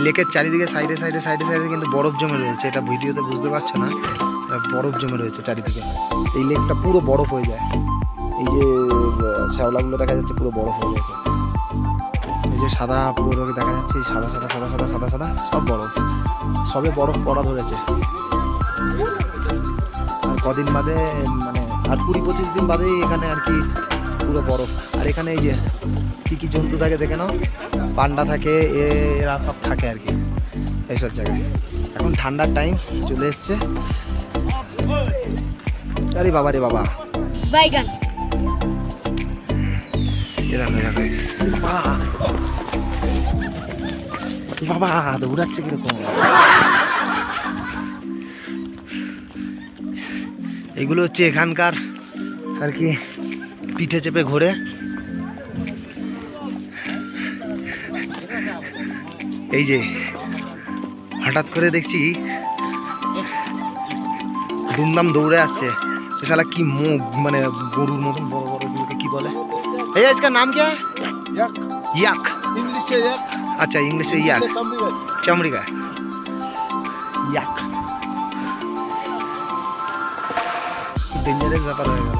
লেকের চারিদিকে সাইডে সাইডে সাইডে সাইডে কিন্তু বরফ জমে রয়েছে। এটা ভিডিওতে বুঝতে পারছো না, বরফ জমে রয়েছে চারিদিকে। এই লেকটা পুরো বরফ হয়ে যায়। এই যে শ্যাওলাগুলো দেখা যাচ্ছে পুরো বরফ হয়ে গেছে। এই যে সাদা পুরো দেখা যাচ্ছে, এই সাদা সাদা সাদা সাদা সাদা সাদা সব বরফ, সবে বরফ পড়া ধরেছে। আর কদিন বাদে মানে আর 20-25 দিন বাদেই এখানে আর কি পুরো বরফ। আর এখানে এই যে কী কী জন্তু থাকে দেখে নাও, পান্ডা থাকে, এরা সব থাকে আর কি এইসব জায়গায়। এখন ঠান্ডার টাইম চলে এসছে। আরে বাবা রে বাবা, বাইগান বাবা দৌড়াচ্ছে কিরকম। এগুলো হচ্ছে এখানকার আর কি পিঠে চেপে ঘোরে। এই যে হঠাৎ করে দেখছি দুমদাম দৌড়ে আসছে। শালা কি মুখ, মানে গরুর মতন বড় বড় গুলোকে কি বলে? এই इसका नाम क्या है? याक। इंग्लिश से याक। अच्छा इंग्लिश से याक, चमड़ी का याक। डेंजरस ব্যাপার হয়ে গেল।